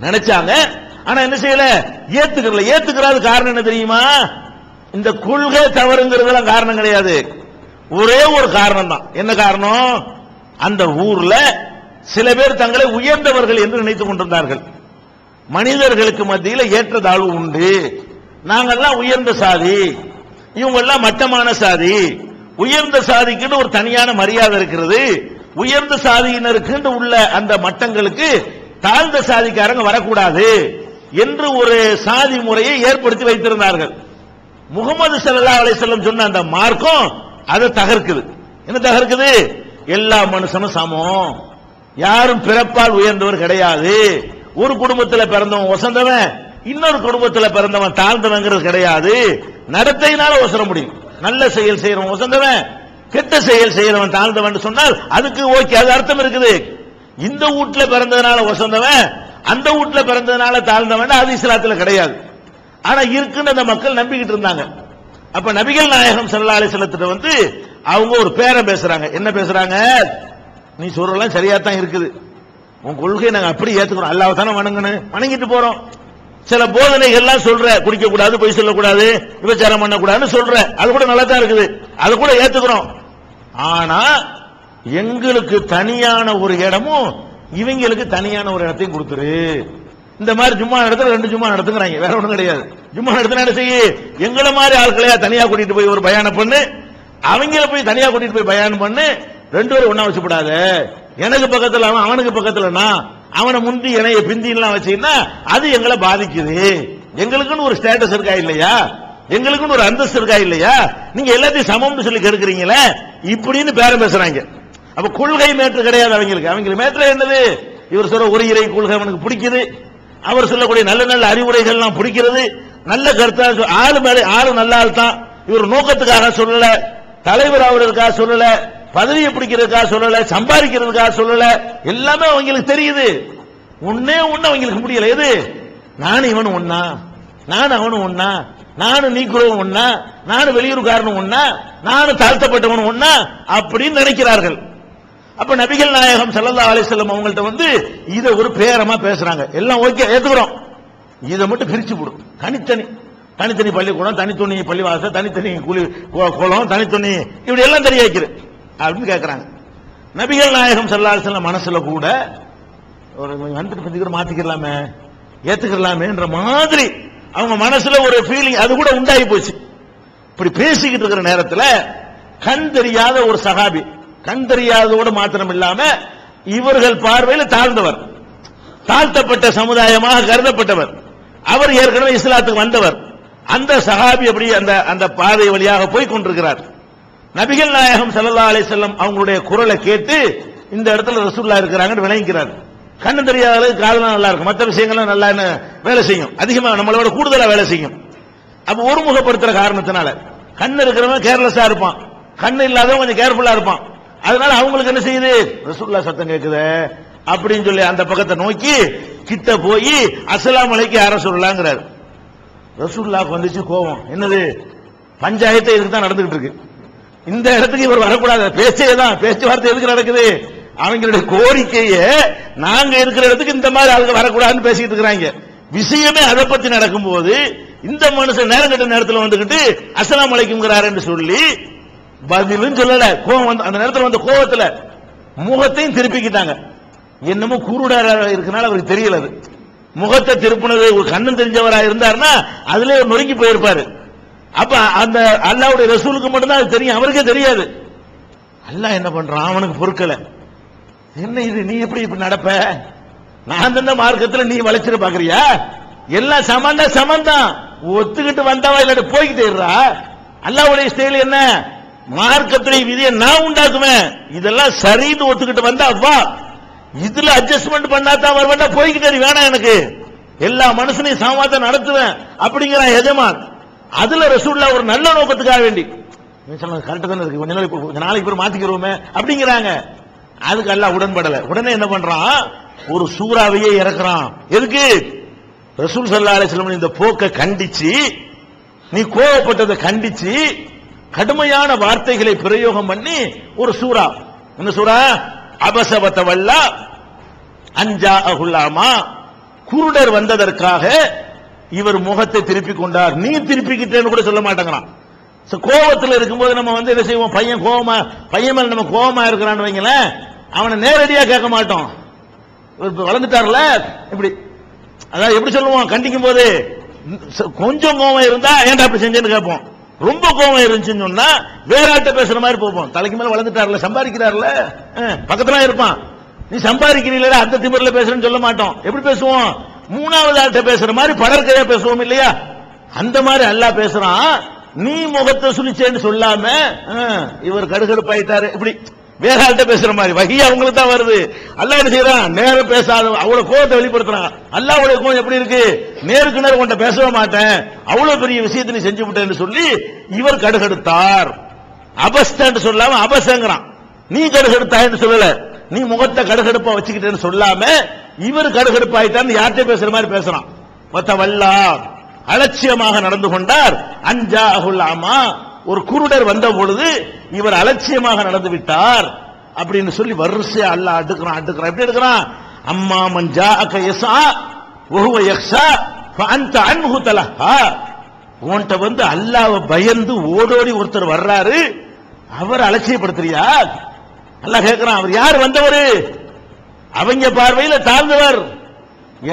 நினைச்சாங்க. ஆனா என்ன செய்யல, ஏத்துக்கிறது காரணம் என்ன தெரியுமா? இந்த கொள்கை தவறுங்கிறதுலாம் காரணம் கிடையாது. ஒரே ஒரு காரணம் தான். என்ன காரணம்? அந்த ஊர்ல சில பேர் தங்களை உயர்ந்தவர்கள் என்று நினைத்துக் கொண்டிருந்தார்கள். மனிதர்களுக்கு மத்தியில் ஏற்றத்தாழ்வு உண்டு, நாங்கெல்லாம் உயர்ந்த சாதி, இவங்க எல்லாம் மட்டமான சாதி, உயர்ந்த சாதிக்குன்னு ஒரு தனியான மரியாதை இருக்கிறது, உயர்ந்த சாதியினருக்கு உள்ள அந்த மட்டங்களுக்கு தாழ்ந்த சாதிக்காரங்க வரக்கூடாது என்று ஒரு சாதி முறையை ஏற்படுத்தி வைத்திருந்தார்கள். முகமது ஸல்லல்லாஹு அலைஹி வஸல்லம் சொன்ன அந்த மார்க்கம் அதை தகர்க்குது. என்ன தகர்க்குது? எல்லா மனுஷனும் சமம், யாரும் பிறப்பால் உயர்ந்தவர் கிடையாது, ஒரு குடும்பத்தில் பிறந்தவன் வசந்தவன், இன்னொரு குடும்பத்தில் பிறந்தவன் தாழ்ந்தவங்கிறது கிடையாது, நடத்தையினால வசர முடியும். நல்ல செயல் செய்யறவன் வசந்தவன், கெட்ட செயல் செய்யறவன் தாழ்ந்தவன் சொன்னால் அதுக்கு ஓகே, அது அர்த்தம் இருக்குது. இந்த வீட்டுல பிறந்ததுனால வசந்தவன், அந்த வீட்டுல பிறந்ததுனால தாழ்ந்தவன், அது இஸ்லாத்துல கிடையாது. ஆனா இருக்குன்னு அந்த மக்கள் நம்பிக்கிட்டு இருந்தாங்க. அப்ப நபிகள் நாயகம் ஸல்லல்லாஹு அலைஹி வஸல்லம் வந்து அவங்க ஒரு பேரம் பேசுறாங்க. என்ன பேசுறாங்க? நீ சொல்றலாம் சரியா தான் இருக்குது, உன் கொள்கையை நாங்க அப்படி ஏத்துக்கிறோம், அல்லாஹ் தானே வணங்கணும், வணங்கிட்டு போறோம். சில போதனைகள்லாம் சொல்ற, குடிக்க கூடாது, பொய் சொல்லக்கூடாது, விபச்சாரம் பண்ணக்கூடாதுன்னு சொல்ற, அது கூட நல்லா தான் இருக்குது, அது கூட ஏத்துக்கிறோம். ஆனா எங்களுக்கு தனியான ஒரு இடமும் இவங்களுக்கு தனியான ஒரு இடத்தையும் கொடுத்துரு. இந்த மாதிரி ஜும்மா நடத்துல 2 ஜும்மா நடத்துங்கிறாங்க, வேற ஒண்ணும் கிடையாது. ஜும்மா நடத்தினா என்ன செய்ய, எங்களை மாதிரி ஆட்களையா தனியா கூட்டிட்டு போய் ஒரு பயானம் பண்ணு, அவங்கள போய் தனியா கூட்டிட்டு போய் பயானம் பண்ணு, 2 பேரும் ஒண்ணா வச்சுப்படாத, எனக்கு பக்கத்துல அவன், அவனுக்கு பக்கத்துல நான், அவனை முந்தி என்னைய பிந்தி எல்லாம் வச்சீங்கன்னா அது எங்களை பாதிக்குது. எங்களுக்குன்னு ஒரு ஸ்டேட்டஸ் இருக்கா இல்லையா, எங்களுக்குன்னு ஒரு அந்தஸ்து இருக்கா இல்லையா, நீங்க எல்லாத்தையும் சமம்னு சொல்லி கெடுக்கிறீங்களே இப்படின்னு பேரம் பேசுறாங்க. அப்ப கொள்கை மேற்று கிடையாது அவங்களுக்கு மேற்று என்னது? இவர் சொல்ற ஒரு இறை கொள்கை அவனுக்கு பிடிக்குது, அவர் சொல்லக்கூடிய நல்ல நல்ல அறிவுரைகள் எல்லாம் பிடிக்கிறது, நல்ல கருத்தா, ஆளு நல்ல ஆள் தான், இவர் நோக்கத்துக்காக சொல்லல, தலைவர் அவர்களுக்காக சொல்லல, பதவியை பிடிக்கிறதுக்காக சொல்லல, சம்பாதிக்கிறதுக்காக சொல்லல, எல்லாமே அவங்களுக்கு தெரியுது. ஒன்னே ஒண்ணு அவங்களுக்கு முடியல, எது? நானும் இவனும் ஒன்னா, நானும் அவனும் ஒன்னா, நானும் நீக்குறவன் ஒன்னா, நானும் வெளியூர்காரனும் ஒன்னா, நானும் தாழ்த்தப்பட்டவனும் ஒன்னா அப்படின்னு நினைக்கிறார்கள். அப்ப நபிகள் நாயகம் ஸல்லல்லாஹு அலைஹி வஸல்லம் அவங்கள்ட்ட வந்து இத ஒரு பேரமா பேசுறாங்க. எல்லாம் ஓகே, ஏத்துக்கிறோம், இதை மட்டும் பிரிச்சு போடும், தனித்தனி பள்ளிக்கூடம், தனித்தனி பள்ளிவாசல், தனித்தனி குளம், தனித்தனி இப்படி எல்லாம் தெரிய வைக்கிறேன் அப்படின்னு கேட்கிறாங்க. நபிகள் நாயகம் ஸல்லல்லாஹு அலைஹி வஸல்லம் மனசுல கூட ஒரு வந்துட்டு மாத்திக்கலாமே, ஏத்துக்கலாமேன்ற மாதிரி அவங்க மனசுல ஒரு ஃபீலிங் அது கூட உண்டாகி போச்சு. இப்படி பேசிக்கிட்டு இருக்கிற நேரத்தில் கண் தெரியாத ஒரு சஹாபி, கண் தெரியாதோடு மாத்திரம் இல்லாம இவர்கள் பார்வையில் தாழ்ந்தவர், தாழ்த்தப்பட்ட சமுதாயமாக கருதப்பட்டவர், அவர் ஏற்கனவே இஸ்லாத்துக்கு வந்தவர், அந்த சஹாபி அப்படி அந்த பாதை வழியாக போய் கொண்டிருக்கிறார். நபிகள் நாயகம் ஸல்லல்லாஹு அலைஹி வஸல்லம் அவங்களுடைய குரலை கேட்டு இந்த இடத்துல ரசூலுல்லாஹ் இருக்கிறாங்கன்னு விளங்கிக்கிறார். கண்ணு தெரியாத காதலாம் நல்லா இருக்கும், மற்ற விஷயங்கள்லாம் நல்லா வேலை செய்யும், அதிகமா நம்மளோட கூடுதலா வேலை செய்யும். அப்ப ஒருமுகப்படுத்துற காரணத்தினால கண்ணு இருக்கிறவன் கேர்லெஸ்ஸா இருப்பான், கண்ணு இல்லாதவன் கொஞ்சம் கேர்ஃபுல்லா இருப்பான். அதனால அவங்களுக்கு என்ன செய்யுது, ரசூலுல்லாஹ் சத்தம் கேட்குது அப்படின்னு சொல்லி அந்த பக்கத்தை நோக்கி கிட்ட போய் அஸ்ஸலாமு அலைக்கும் யார சொல்லலாங்கிறார். ரசூலுல்லாஹ்க்கு வந்துச்சு கோபம். என்னது, பஞ்சாயத்து இதுக்கு தான் நடந்துகிட்டு இருக்கு, இந்த இடத்துக்கு இவர் வரக்கூடாது, பேச்சுவார்த்தை எதுக்கு நடக்குது, அவங்களுடைய கோரிக்கையை நாங்க இருக்கிற இடத்துக்கு இந்த மாதிரி ஆளுங்க வரக்கூடாதுன்னு பேசிட்டு இருக்கிறாங்க. விஷயமே அதை பத்தி நடக்கும் போது இந்த மனுஷன் நேரம் கட்ட நேரத்தில் வந்துகிட்டு அஸ்ஸலாமு அலைக்கும்ங்கிறார் என்று சொல்லி பதிலும் சொல்லல. கோபம் வந்து அந்த நேரத்தில் வந்த கோபத்துல முகத்தையும் திருப்பிக்கிட்டாங்க. என்னமோ குருடரா இருக்கனால அவருக்கு தெரியல, அது முகத்தை திருப்பினது ஒரு கண்ணும் தெரிஞ்சவரா இருந்தாருன்னா அதுல நொறுங்கி போயிருப்பாரு. அப்ப அந்த அல்லாஹ்வுடைய ரசூலுக்கு மட்டும்தான் அது தெரியும், அவருக்கே தெரியாது. அல்லாஹ் என்ன பண்றான், அவனுக்கு பொறுக்கல. என்ன இது, நீ எப்படி இப்படி நடப்ப, நான் தந்த மார்க்கத்தில் நீ வளைச்சிட்டு பாக்குறியா, எல்லாம் சமந்தான், ஒத்துக்கிட்டு வந்தவா இல்லாட்டி போய்கிட்டே இருறா. அல்லாஹ்வுடைய ஸ்டைல் என்ன, மார்க்கத்துடைய விதியை நான் உண்டாக்குவேன், இதெல்லாம் சரின்னு ஒத்துக்கிட்டு வந்தா வா, இதுல அட்ஜஸ்ட்மெண்ட் பண்ணாதான் வருவேன், போய்கிட்டே வேணாம், எனக்கு எல்லா மனுஷனையும் சமமாத்த நடத்துவேன் அப்படிங்கிறான் எஜமான். அதுல ரசூலுல்லாஹ் ஒரு நல்ல நோக்கத்துக்காக வேண்டி கரெக்டா தானே இருக்கு, கொஞ்ச நாளைக்கு பிறகு மாத்திக்கிறோமே அப்படிங்கிறாங்க. அதுக்கு அல்லாஹ் உடன்படல. உடனே என்ன பண்றான், ஒரு சூறாவையே இறக்குறான். எதுக்கு, ரசூல் ஸல்லல்லாஹு அலைஹி வஸல்லம் இந்த போக்கை கண்டிச்சு, நீ கோபப்பட்டதை கண்டிச்சு கடுமையான வார்த்தைகளை பிரயோகம் பண்ணி ஒரு சூரா. என்ன சூரா, அபஸ வதவல்லா அன்ஜாஅஹுல் அமா, குருடர் வந்ததற்காக இவர் முகத்தை திருப்பிக் கொண்டார். நீ திருப்பிக்கிட்டேன்னு கூட சொல்ல மாட்டேங்கிறான். கோபத்தில் இருக்கும்போது நம்ம என்ன செய்வோம், பையன் மேல நம்ம கோபமா இருக்கிறான்னு வைங்களேன், அவனை நேரடியா கேட்க மாட்டோம். வளர்ந்துட்டார்ல இப்படி, அதாவது எப்படி சொல்லுவோம், கண்டிக்கும் போது கொஞ்சம் கோபம் இருந்தா ஏன்டா அப்படி செஞ்சேன்னு கேட்போம். ரொம்ப கோபம் இருந்துச்சுன்னு சொன்னா வேற ஆட்ட பேசுற மாதிரி போவோம். தலைக்கு மேல வளர்ந்துட்டார்ல, சம்பாதிக்கிறார்ல, பக்கத்துல இருப்பான், நீ சம்பாதிக்கிறீங்களா அந்த திமிர்ல பேசுறேன்னு சொல்ல மாட்டோம். எப்படி பேசுவோம், மூணாவது ஆட்ட பேசுற மாதிரி படற்கையா பேசுவோம் இல்லையா? அந்த மாதிரி அல்லாஹ் பேசுறான். நீ முகத்தை சுழிச்சேன்னு சொல்லாம இவர் கடுகடுப்பாயிட்டாரு இப்படி வேற ஆள்கிட்ட பேசுற மாதிரி வகி அவங்களுக்கு தான் வருது. அல்லாஹ் என்ன செய்யறான், நேரம் பேசாத அவ்வளவு கோபத்தை வெளிப்படுத்துறான். அல்லாஹ்வுடைய கோபம் எப்படி இருக்கு, நேருக்கு நேரம் உன்கிட்ட பேசவே மாட்டேன், அவ்வளவு பெரிய விஷயத்தை நீ செஞ்சு விட்டேன்னு சொல்லி இவர் கடுகடுத்தார். அபஸ்தன்னு சொல்லாம அபசங்கிறான். நீ கடுகடுத்தான்னு சொல்லல, நீ முகத்தை கடுகடுப்பா வச்சுக்கிட்டேன்னு சொல்லாம இவர் கடுகடுப்பாயிட்டான்னு யார்கிட்ட பேசுற மாதிரி பேசுறான். வல்லா, அலட்சியமாக நடந்து கொண்டார். அன்ஜாஅஹுல் அமா, ஒரு குருடர் வந்த பொழுது இவர் அலட்சியமாக நடந்து விட்டார் அப்படின்னு சொல்லி வரிசையா அல்லாஹ் அடுக்குறான். எப்படி எடுக்கிறான், அம்மா மன் ஜாஅக யஸா வஹுவ யக்ஷா ஃபஅன்த அன்ஹு தலஹா. உன்கிட்ட அல்லாஹ்வை பயந்து ஓடோடி ஒருத்தர் வர்றாரு, அவர் அலட்சியப்படுத்துறியா? அல்லாஹ் கேட்கிறான், அவர் யார் வந்தவர்? அவங்க பார்வையில் தாழ்ந்தவர்,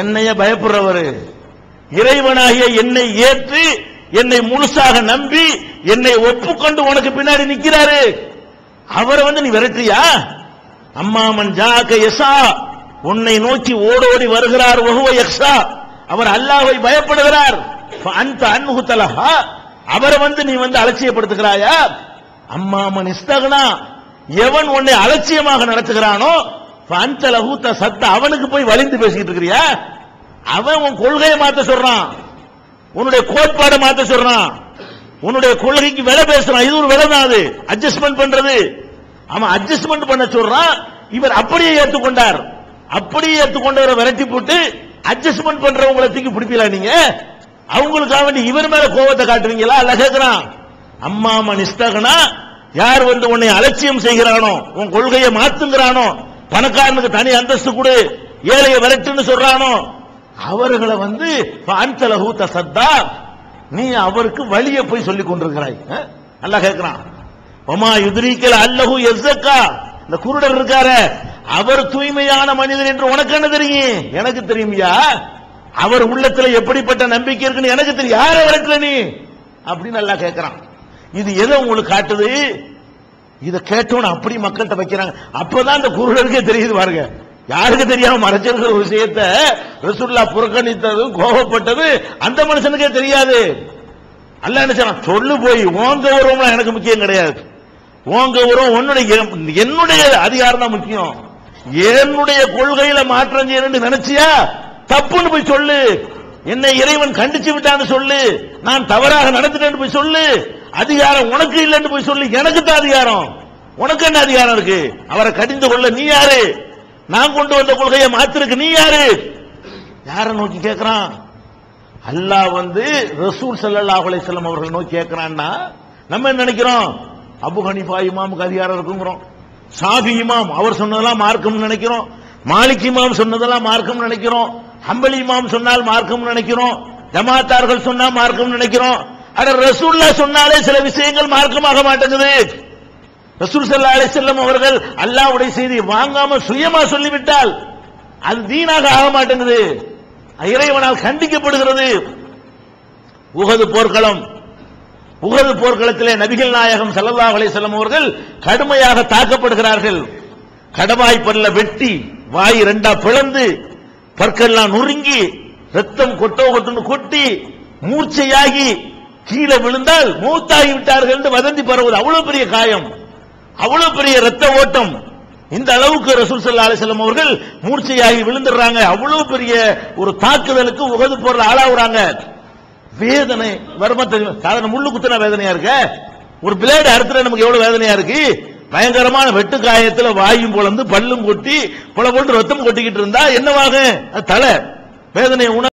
என்னைய பயப்படுறவர், இறைவனாகிய என்னை ஏற்று என்னை முழுசாக நம்பி என்னை ஒப்புக்கொண்டு உனக்கு பின்னாடி நிக்கிறாரு, அவரை நீ விரட்டியா? அம்மாமன் ஜாக யஸா, உன்னை நோக்கி ஓடோடி வருகிறார், வஹுவ யக்ஷா, அவர் அல்லாஹ்வை பயப்படுகிறார், ஃபஅன்த அன்ஹு தலஹா, அவரை நீ அலட்சியப்படுத்துகிறாயா? அம்மாமன் இஸ்தக்னா, எவன் உன்னை அலட்சியமாக நடத்துகிறானோ ஃபஅன்த லஹு தஸத்த, அவனுக்கு போய் வலிந்து பேசிட்டு இருக்கிறியா? அவன் உன் கொள்கையை மாத்த சொல்றான், உன்னுடைய கோட்பாடை மாத்த சொல்றான், உன்னுடைய கொள்கைக்கு விலை பேசுறான். இது ஒரு விலை தான், அது அட்ஜஸ்ட்மெண்ட் பண்றது. அவன் அட்ஜஸ்ட்மெண்ட் பண்ண சொல்றான், இவர் அப்படியே ஏற்றுக்கொண்டார். அப்படியே ஏற்றுக்கொண்டவரை விரட்டி போட்டு அட்ஜஸ்ட்மெண்ட் பண்றவங்களை தூக்கி பிடிப்பீங்களா நீங்க? அவங்களுக்காக வேண்டி இவர் மேல கோபத்தை காட்டுவீங்களா? அல்ல கேட்கிறான். அம்மாமன் இஸ்தகனா, யார் உன்னை அலட்சியம் செய்கிறானோ, உன் கொள்கையை மாத்துங்கிறானோ, பணக்காரனுக்கு தனி அந்தஸ்து கொடு, ஏழையை விரட்டுன்னு சொல்றானோ, அவர்களை ஃபஅன்தலஹு தஸத்தா, நீ அவருக்கு வழியை போய் சொல்லிக் கொண்டிருக்கிறாய். அல்லாஹ் கேட்கிறான், வமா யுத்ரீகல் அல்லஹு யஸக்கா, இந்த குருடர் இருக்காரே அவர் தூய்மையான மனிதர் என்று உனக்கு என்ன தெரியும்? எனக்கு தெரியும்யா. அவர் உள்ளத்துல எப்படிப்பட்ட நம்பிக்கை இருக்குன்னு எனக்கு தெரியும். யாரை விரட்டல நீ அப்படின்னு அல்லாஹ் கேட்கிறான். இது எதை உங்களுக்கு காட்டுது? இதை கேட்டோன்னு அப்படி மக்கள்கிட்ட வைக்கிறாங்க. அப்பதான் இந்த குருடருக்கே தெரியுது பாருங்க. யாருக்கு தெரியாம மறைச்சிருக்கிற ஒரு விஷயத்தை ரசூலுல்லாஹ் புறக்கணித்தது, கோபப்பட்டது அந்த மனுஷனுக்கே தெரியாது. அல்லாஹ் என்ன செய்றான், சொல்லு போய் உன் கௌரவம் எனக்கு முக்கியம் கிடையாது, உன் கௌரவம் என்னுடைய அதிகாரம் தான் முக்கியம். என்னுடைய கொள்கையில மாற்றம் செய்யணும்னு நினைச்சியா தப்புன்னு போய் சொல்லு, என்னை இறைவன் கண்டிச்சு விட்டான்னு சொல்லு, நான் தவறாக நடந்துட்டேன்னு போய் சொல்லு, அதிகாரம் உனக்கு இல்லைன்னு போய் சொல்லு. எனக்கு தான் அதிகாரம், உனக்கு என்ன அதிகாரம் இருக்கு? அவரை கடிந்து கொள்ள நீ யாரு? நான் கொண்டு வந்த கொள்கையை மாத்திருக்கு நீ யாரு? யாரை நோக்கி கேட்கிறான்? அல்லாஹ் ரசூல் ஸல்லல்லாஹு அலைஹி வஸல்லம் அவர்களை நோக்கி கேட்கிறான்னா நம்ம என்ன நினைக்கிறோம்? அபு ஹனீஃபா இமாமுக்கு அதிகாரம் இருக்குங்கிறோம், ஷாஃபி இமாம் அவர் சொன்னதெல்லாம் மார்க்கம் நினைக்கிறோம், மாலிக் இமாம் சொன்னதெல்லாம் மார்க்கம் நினைக்கிறோம், ஹம்பலி இமாம் சொன்னால் மார்க்கம் நினைக்கிறோம், ஜமாத்தார்கள் சொன்னா மார்க்கம் நினைக்கிறோம். அட ரசூலுல்லாஹ் சொன்னாலே சில விஷயங்கள் மார்க்கமாக மாட்டேங்குது. ரசூல் ஸல்லல்லாஹு அலைஹி வஸல்லம் அவர்கள் அல்லாஹ்வுடைய செய்தி வாங்காம சுயமா சொல்லிவிட்டால் அது தீனாக ஆக மாட்டேங்குது, இறைவனால் கண்டிக்கப்படுகிறது. உஹது போர்க்களத்திலே நபிகள் நாயகம் ஸல்லல்லாஹு அலைஹி வஸல்லம் அவர்கள் கடுமையாக தாக்கப்படுகிறார்கள். கடவாய் பல்ல வெட்டி வாய் ரெண்டா பிளந்து பற்கெல்லாம் நொறுங்கி ரத்தம் கொட்டி மூர்ச்சையாகி கீழே விழுந்தால் மூத்தாகி விட்டார்கள் என்று வதந்தி பரவுது. அவ்வளவு பெரிய காயம், அவ்வளவு பெரிய ரத்த ஓட்டம், இந்த அளவுக்கு ரசூல் ஸல்லல்லாஹு அலைஹி வஸல்லம் அவர்கள் மூர்ச்சையாகி விழுந்துடுறாங்க. அவ்வளவு பெரிய ஒரு தாக்குதலுக்கு உஹது போர்ல ஆளாவுறாங்க. வேதனை வருமா தெரியும்? சாதாரண முள்ளு குத்துன வேதனையா இருக்க, ஒரு பிளேடு அறுத்துல நமக்கு எவ்வளவு வேதனையா இருக்கு? பயங்கரமான வெட்டு காயத்துல வாயும் பொளந்து பல்லும் கொட்டி புல போட்டு ரத்தம் கொட்டிக்கிட்டு இருந்தா என்னவாக? தலை வேதனை